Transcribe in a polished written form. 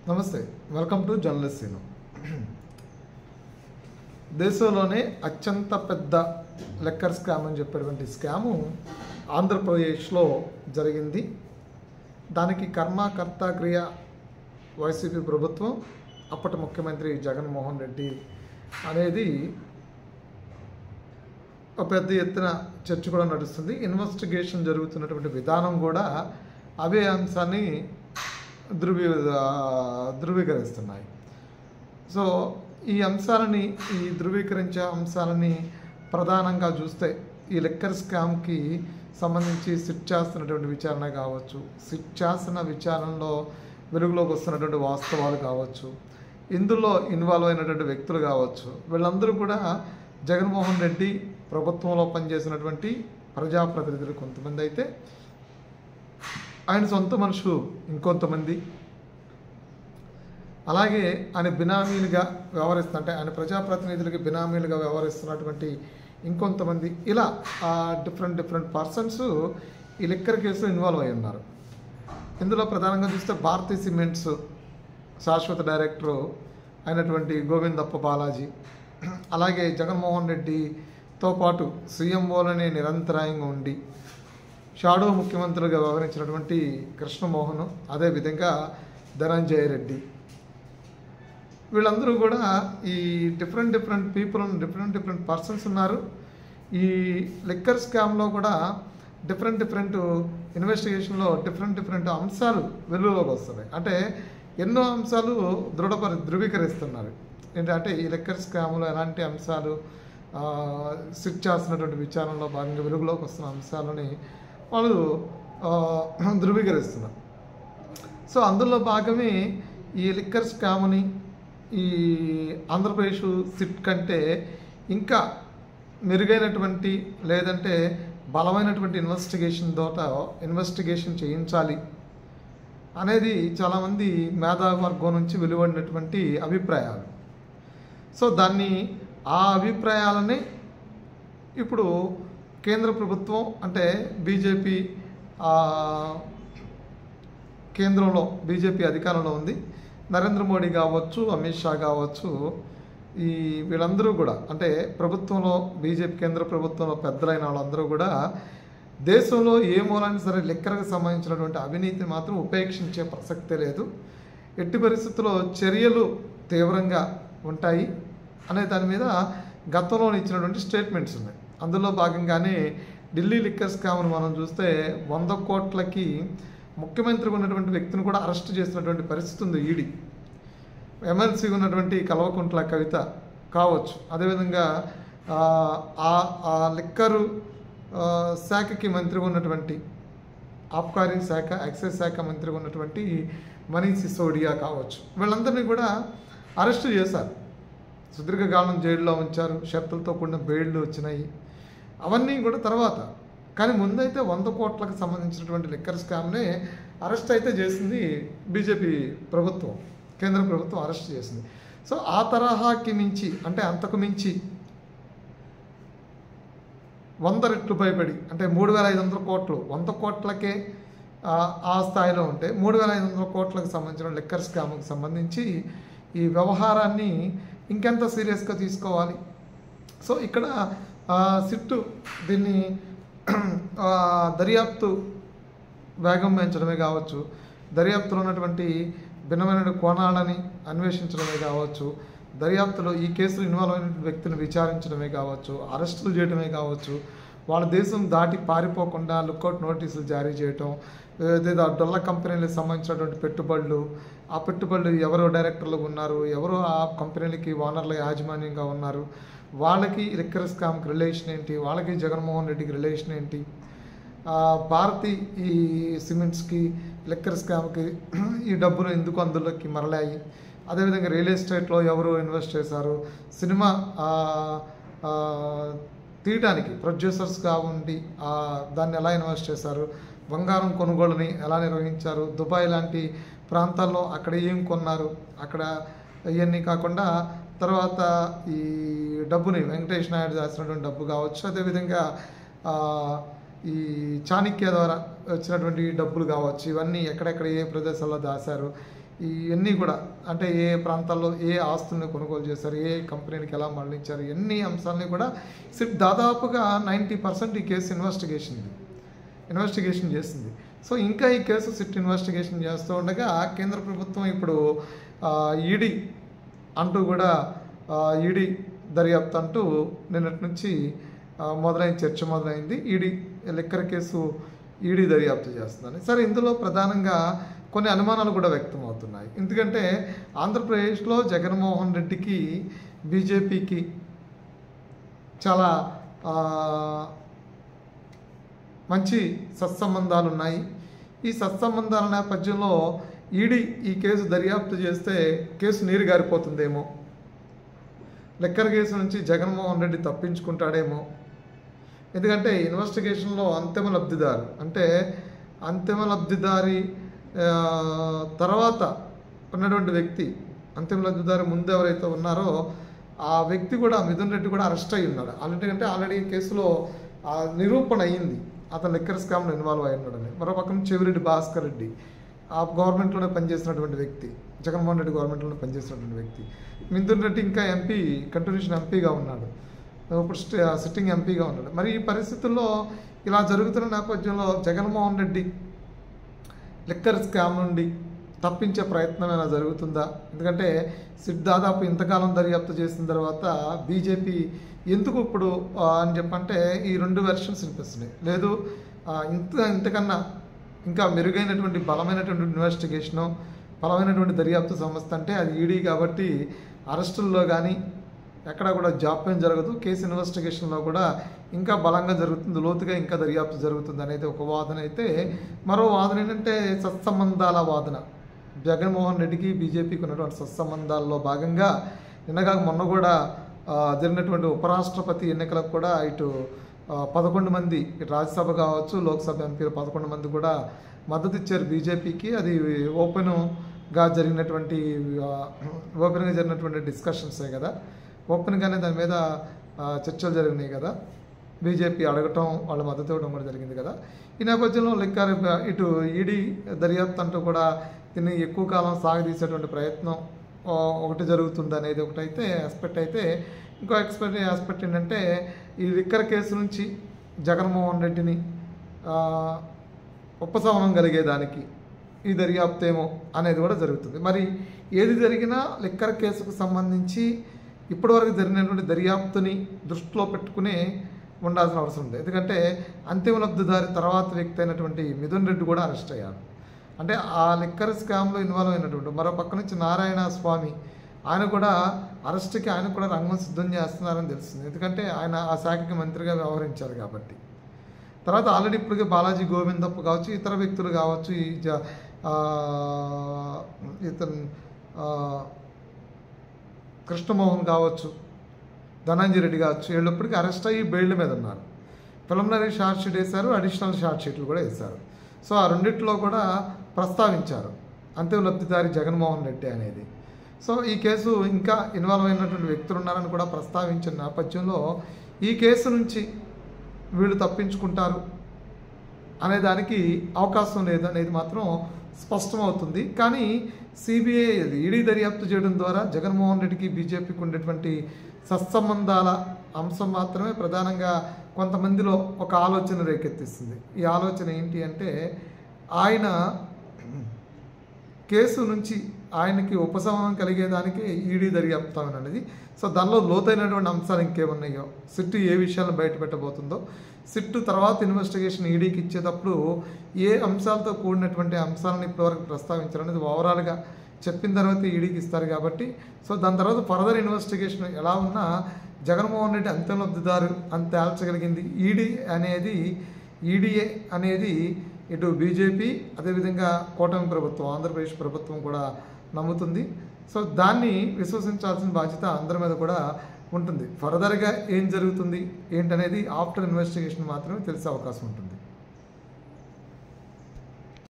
నమస్తే, welcome to journalist scene. దేశంలోనే అత్యంత పెద్ద లెక్కర్ స్కామ్ అని చెప్పేటువంటి స్కాము ఆంధ్రప్రదేశ్లో జరిగింది. దానికి కర్త క్రియ వైసీపీ ప్రభుత్వం, అప్పటి ముఖ్యమంత్రి జగన్మోహన్ రెడ్డి అనేది ఒక పెద్ద ఎత్తున చర్చ కూడా నడుస్తుంది. ఇన్వెస్టిగేషన్ జరుగుతున్నటువంటి విధానం కూడా అవే అంశాన్ని ధృవీకరిస్తున్నాయి. సో ఈ ధృవీకరించే అంశాలని ప్రధానంగా చూస్తే ఈ లెక్కర్ స్కామ్కి సంబంధించి సిట్ చేస్తున్నటువంటి విచారణ కావచ్చు, సిట్ చేస్తున్న విచారణలో వెలుగులోకి వస్తున్నటువంటి వాస్తవాలు కావచ్చు, ఇందులో ఇన్వాల్వ్ అయినటువంటి వ్యక్తులు కావచ్చు, వీళ్ళందరూ కూడా జగన్మోహన్ రెడ్డి ప్రభుత్వంలో పనిచేసినటువంటి ప్రజాప్రతినిధులు కొంతమంది అయితే, ఆయన సొంత మనుషులు ఇంకొంతమంది, అలాగే ఆయన బినామీలుగా వ్యవహరిస్తుంటే ఆయన ప్రజాప్రతినిధులకి బినామీలుగా వ్యవహరిస్తున్నటువంటి ఇంకొంతమంది, ఇలా డిఫరెంట్ పర్సన్స్ ఈ లిక్కర్ కేసులో ఇన్వాల్వ్ అయి ఉన్నారు. ఇందులో ప్రధానంగా చూస్తే భారతీ సిమెంట్స్ శాశ్వత డైరెక్టరు అయినటువంటి గోవిందప్ప బాలాజీ, అలాగే జగన్మోహన్ రెడ్డితో పాటు సీఎంఓలని నిరంతరాయంగా ఉండి షాడో ముఖ్యమంత్రులుగా వ్యవహరించినటువంటి కృష్ణమోహన్, అదేవిధంగా ధనంజయ రెడ్డి, వీళ్ళందరూ కూడా ఈ డిఫరెంట్ పీపుల్, డిఫరెంట్ పర్సన్స్ ఉన్నారు. ఈ లిక్కర్ స్కామ్లో కూడా డిఫరెంట్ ఇన్వెస్టిగేషన్లో డిఫరెంట్ అంశాలు వెలుగులోకి వస్తున్నాయి. అంటే ఎన్నో అంశాలు ధృవీకరిస్తున్నారు. ఏంటంటే ఈ లిక్కర్ స్కామ్లో ఎలాంటి అంశాలు సిట్ చేస్తున్నటువంటి విచారణలో భాగంగా వెలుగులోకి వస్తున్న అంశాలని వాళ్ళు ధృవీకరిస్తున్నారు. సో అందులో భాగమే ఈ లిక్కర్ స్కామ్ని ఈ ఆంధ్రప్రదేశ్ సిట్ కంటే ఇంకా మెరుగైనటువంటి లేదంటే బలమైనటువంటి ఇన్వెస్టిగేషన్ చేయించాలి అనేది చాలామంది మేధావర్గం నుంచి వెలువడినటువంటి అభిప్రాయాలు. సో ఆ అభిప్రాయాలని ఇప్పుడు కేంద్ర ప్రభుత్వం, అంటే బీజేపీ కేంద్రంలో బీజేపీ అధికారంలో ఉంది. నరేంద్ర మోడీ కావచ్చు, అమిత్ షా కావచ్చు, వీళ్ళందరూ కూడా, అంటే ప్రభుత్వంలో బీజేపీ కేంద్ర ప్రభుత్వంలో పెద్దలైన వాళ్ళందరూ కూడా దేశంలో ఏ మూలాన్ని సరే లిక్కర్కి సంబంధించినటువంటి అవినీతిని మాత్రం ఉపేక్షించే ప్రసక్తే లేదు. ఎట్టి పరిస్థితుల్లో చర్యలు తీవ్రంగా ఉంటాయి అనే దాని మీద గతంలో ఇచ్చినటువంటి స్టేట్మెంట్స్ ఉన్నాయి. అందులో భాగంగానే ఢిల్లీ లిక్కర్ స్కామ్ను మనం చూస్తే 100 కోట్లకి ముఖ్యమంత్రిగా ఉన్నటువంటి వ్యక్తిని కూడా అరెస్ట్ చేసినటువంటి పరిస్థితి ఉంది. ఈడీ ఎమ్మెల్సీ ఉన్నటువంటి కల్వకుంట్ల కవిత కావచ్చు, అదేవిధంగా ఆ లిక్కరు శాఖకి మంత్రిగా ఉన్నటువంటి ఆబ్కారీ శాఖ, ఎక్సైజ్ శాఖ మంత్రిగా ఉన్నటువంటి మనీష్ సిసోడియా కావచ్చు, వీళ్ళందరినీ కూడా అరెస్ట్ చేశారు. సుదీర్ఘకాలం జైల్లో ఉంచారు, షరతులతో కూడిన బెయిల్లు వచ్చినాయి. అవన్నీ కూడా తర్వాత, కానీ ముందైతే 100 కోట్లకు సంబంధించినటువంటి లిక్కర్ స్కామ్నే అరెస్ట్ అయితే చేసింది బీజేపీ ప్రభుత్వం, కేంద్ర ప్రభుత్వం అరెస్ట్ చేసింది. సో ఆ తరహాకి మించి, అంటే అంతకు మించి 100 రెట్లు భయపడి, అంటే 3,500 కోట్లు, 100 కోట్లకే ఆ స్థాయిలో ఉంటే 3,500 కోట్లకు సంబంధించిన లిక్కర్ స్కామ్కి సంబంధించి ఈ వ్యవహారాన్ని ఇంకెంత సీరియస్గా తీసుకోవాలి. సో ఇక్కడ సిట్టు దీన్ని దర్యాప్తు వేగం పెంచడమే కావచ్చు, దర్యాప్తులో ఉన్నటువంటి భిన్నమైన కోణాలని అన్వేషించడమే కావచ్చు, దర్యాప్తులో ఈ కేసులో ఇన్వాల్వ్ అయిన వ్యక్తులను విచారించడమే కావచ్చు, అరెస్టులు చేయడమే కావచ్చు, వాళ్ళ దేశం దాటి పారిపోకుండా లుక్అవుట్ నోటీసులు జారీ చేయటం, లేదా డొల్ల కంపెనీలకు సంబంధించినటువంటి పెట్టుబడులు, ఆ పెట్టుబడులు ఎవరో డైరెక్టర్లు ఉన్నారు, ఎవరో ఆ కంపెనీలకి ఓనర్ల యాజమాన్యంగా ఉన్నారు, వాళ్ళకి లిక్కర్ స్కామ్కి రిలేషన్ ఏంటి, వాళ్ళకి జగన్మోహన్ రెడ్డికి రిలేషన్ ఏంటి, భారతీ ఈ సిమెంట్స్కి లిక్కర్ స్కామ్కి ఈ డబ్బులు ఎందుకు అందులోకి మరలాయి, అదేవిధంగా రియల్ ఎస్టేట్లో ఎవరు ఇన్వెస్ట్ చేశారు, సినిమా తీయడానికి ప్రొడ్యూసర్స్గా ఉండి దాన్ని ఎలా ఇన్వెస్ట్ చేశారు, బంగారం కొనుగోలుని ఎలా నిర్వహించారు, దుబాయ్ లాంటి ప్రాంతాల్లో అక్కడ ఏం కొన్నారు, అక్కడ ఇవన్నీ కాకుండా తర్వాత ఈ డబ్బుని వెంకటేష్ నాయుడు దాచినటువంటి డబ్బు కావచ్చు, అదేవిధంగా ఈ చాణక్య ద్వారా వచ్చినటువంటి డబ్బులు కావచ్చు, ఇవన్నీ ఎక్కడెక్కడ ఏ ప్రదేశాల్లో దాశారు, ఇవన్నీ కూడా అంటే ఏ ప్రాంతాల్లో ఏ ఆస్తుల్ని కొనుగోలు చేశారు, ఏ కంపెనీలకు ఎలా మళ్ళించారు, ఎన్ని అంశాలని కూడా సిట్ దాదాపుగా 90% ఈ కేసు ఇన్వెస్టిగేషన్ చేసింది. సో ఇంకా ఈ కేసు సిట్ ఇన్వెస్టిగేషన్ చేస్తూ ఉండగా కేంద్ర ప్రభుత్వం ఇప్పుడు ఈడీ అంటూ కూడా ఈడీ దర్యాప్తు అంటూ నిన్నటి నుంచి చర్చ మొదలైంది. లిక్కర్ కేసు ఈడీ దర్యాప్తు చేస్తుందని. సరే, ఇందులో ప్రధానంగా కొన్ని అనుమానాలు కూడా వ్యక్తం అవుతున్నాయి. ఎందుకంటే ఆంధ్రప్రదేశ్లో జగన్మోహన్ రెడ్డికి బీజేపీకి చాలా మంచి సత్సంబంధాలు ఉన్నాయి. ఈ సత్సంబంధాల నేపథ్యంలో ఈడీ ఈ కేసు దర్యాప్తు చేస్తే కేసు నీరు గారిపోతుందేమో, లిక్కర్ కేసు నుంచి జగన్మోహన్ రెడ్డి తప్పించుకుంటాడేమో. ఎందుకంటే ఇన్వెస్టిగేషన్లో అంతిమ లబ్ధిదారి తర్వాత ఉన్నటువంటి వ్యక్తి, అంతిమ లబ్ధిదారి ముందు ఎవరైతే ఉన్నారో ఆ వ్యక్తి కూడా మిథున్ రెడ్డి కూడా అరెస్ట్ అయ్యి ఉన్నాడు. ఆల్రెడీ కేసులో నిరూపణ అయ్యింది అతను లిక్కర్ స్కామ్లో ఇన్వాల్వ్ అయి ఉన్నాడని. మరో పక్కన చెవిరెడ్డి భాస్కర్ రెడ్డి ఆ గవర్నమెంట్లోనే పనిచేసినటువంటి వ్యక్తి, జగన్మోహన్ రెడ్డి గవర్నమెంట్లోనే పనిచేసినటువంటి వ్యక్తి. మిథున్ రెడ్డి ఇంకా కంటిన్యూషన్ ఎంపీగా ఉన్నాడు, ఇప్పుడు సిట్టింగ్ ఎంపీగా ఉన్నాడు. మరి ఈ పరిస్థితుల్లో ఇలా జరుగుతున్న నేపథ్యంలో జగన్మోహన్ రెడ్డి లిక్కర్ స్కామ్ నుండి తప్పించే ప్రయత్నం ఏమైనా జరుగుతుందా? ఎందుకంటే సిట్ దాదాపు ఇంతకాలం దర్యాప్తు చేసిన తర్వాత బీజేపీ ఎందుకు ఇప్పుడు అని చెప్పంటే ఈ 2 వెర్షన్స్ వినిపిస్తున్నాయి. లేదు ఇంతకన్నా ఇంకా మెరుగైనటువంటి బలమైనటువంటి ఇన్వెస్టిగేషను, బలమైనటువంటి దర్యాప్తు సంస్థ అంటే అది ఈడీ కాబట్టి అరెస్టుల్లో కానీ ఎక్కడ కూడా జాప్యం జరగదు, కేసు ఇన్వెస్టిగేషన్లో కూడా ఇంకా బలంగా జరుగుతుంది, లోతుగా ఇంకా దర్యాప్తు జరుగుతుంది అనేది ఒక వాదన అయితే, మరో వాదన ఏంటంటే సత్సంబంధాల వాదన. జగన్మోహన్ రెడ్డికి బీజేపీకి ఉన్నటువంటి సత్సంబంధాల్లో భాగంగా మొన్న కూడా జరిగినటువంటి ఉపరాష్ట్రపతి ఎన్నికలకు కూడా ఇటు 11 మంది, ఇటు రాజ్యసభ కావచ్చు లోక్సభ ఎంపీలు 11 మంది కూడా మద్దతు ఇచ్చారు బీజేపీకి. అది ఓపెన్గా జరిగినటువంటి డిస్కషన్సే కదా, ఓపెన్గానే దాని మీద చర్చలు జరిగినాయి కదా, బీజేపీ అడగటం వాళ్ళు మద్దతు ఇవ్వడం కూడా జరిగింది కదా. ఈ నేపథ్యంలో ఇటు ఈడీ దర్యాప్తు అంటూ కూడా దీన్ని ఎక్కువ కాలం సాగదీసేటువంటి ప్రయత్నం ఒకటి జరుగుతుంది అనేది ఒకటైతే ఆస్పెక్ట్ అయితే, ఇంకో ఆస్పెక్ట్ ఏంటంటే ఈ లిక్కర్ కేసు నుంచి జగన్మోహన్ రెడ్డిని ఉపశమనం కలిగేదానికి ఈ దర్యాప్తు ఏమో అనేది కూడా జరుగుతుంది. మరి ఏది జరిగినా లిక్కర్ కేసుకు సంబంధించి ఇప్పటివరకు జరిగినటువంటి దర్యాప్తుని దృష్టిలో పెట్టుకుని ఉండాల్సిన అవసరం ఉంది. ఎందుకంటే అంతిమ లబ్ధిదారి తర్వాత వ్యక్తి అయినటువంటి మిథున్ రెడ్డి కూడా అరెస్ట్ అయ్యారు. అంటే ఆ లిక్కర్ స్కామ్లో ఇన్వాల్వ్ అయినటువంటి మరో పక్క నుంచి నారాయణ స్వామి ఆయన కూడా అరెస్ట్కి ఆయన కూడా రంగం సిద్ధం చేస్తున్నారని తెలుస్తుంది. ఎందుకంటే ఆయన ఆ శాఖకి మంత్రిగా వ్యవహరించారు కాబట్టి. తర్వాత ఆల్రెడీ ఇప్పటికే బాలాజీ గోవిందప్ప కావచ్చు, ఇతర వ్యక్తులు కావచ్చు, ఇతను కృష్ణమోహన్ కావచ్చు, ధనంజయ రెడ్డి కావచ్చు, వీళ్ళు ఇప్పటికీ అరెస్ట్ అయ్యి బెయిల్ మీద ఉన్నారు. ప్రిలిమినరీ షార్ట్ షీట్ వేశారు, అడిషనల్ షార్ట్ షీట్లు కూడా వేశారు. సో ఆ రెండిట్లో కూడా ప్రస్తావించారు అంతిమ లబ్ధిదారి జగన్మోహన్ రెడ్డి అనేది. సో ఈ కేసు ఇంకా ఇన్వాల్వ్ అయినటువంటి వ్యక్తులు ఉన్నారని కూడా ప్రస్తావించిన నేపథ్యంలో ఈ కేసు నుంచి వీళ్ళు తప్పించుకుంటారు అనేదానికి అవకాశం లేదు అనేది మాత్రం స్పష్టమవుతుంది. కానీ సిబిఐ ఈడీ దర్యాప్తు చేయడం ద్వారా జగన్మోహన్ రెడ్డికి బీజేపీకి ఉండేటువంటి సత్సంబంధాల అంశం మాత్రమే ప్రధానంగా కొంతమందిలో ఒక ఆలోచన రేకెత్తిస్తుంది. ఈ ఆలోచన ఏంటి అంటే ఆయన కేసు నుంచి ఆయనకి ఉపశమనం కలిగేదానికి ఈడీ దర్యాప్తు అనేది. సో దానిలో లోతైనటువంటి అంశాలు ఇంకేమున్నాయో, సిట్టు ఏ విషయాలను బయటపెట్టబోతుందో, సిట్టు తర్వాత ఇన్వెస్టిగేషన్ ఈడీకి ఇచ్చేటప్పుడు ఏ అంశాలతో కూడినటువంటి అంశాలను ఇప్పటివరకు ప్రస్తావించారనేది ఓవరాల్గా చెప్పిన తర్వాత ఈడీకి ఇస్తారు కాబట్టి. సో దాని తర్వాత ఫర్దర్ ఇన్వెస్టిగేషన్ ఎలా ఉన్నా జగన్మోహన్ రెడ్డి అంతిమ లబ్ధిదారు అని తేల్చగలిగింది ఈడీఏ అనేది ఇటు బీజేపీ అదేవిధంగా కూటమి ప్రభుత్వం ఆంధ్రప్రదేశ్ ప్రభుత్వం కూడా నమ్ముతుంది. సో దాన్ని విశ్వసించాల్సిన బాధ్యత అందరి మీద కూడా ఉంటుంది. ఫర్దర్గా ఏం జరుగుతుంది ఏంటనేది ఆఫ్టర్ ఇన్వెస్టిగేషన్ మాత్రమే తెలిసే అవకాశం ఉంటుంది.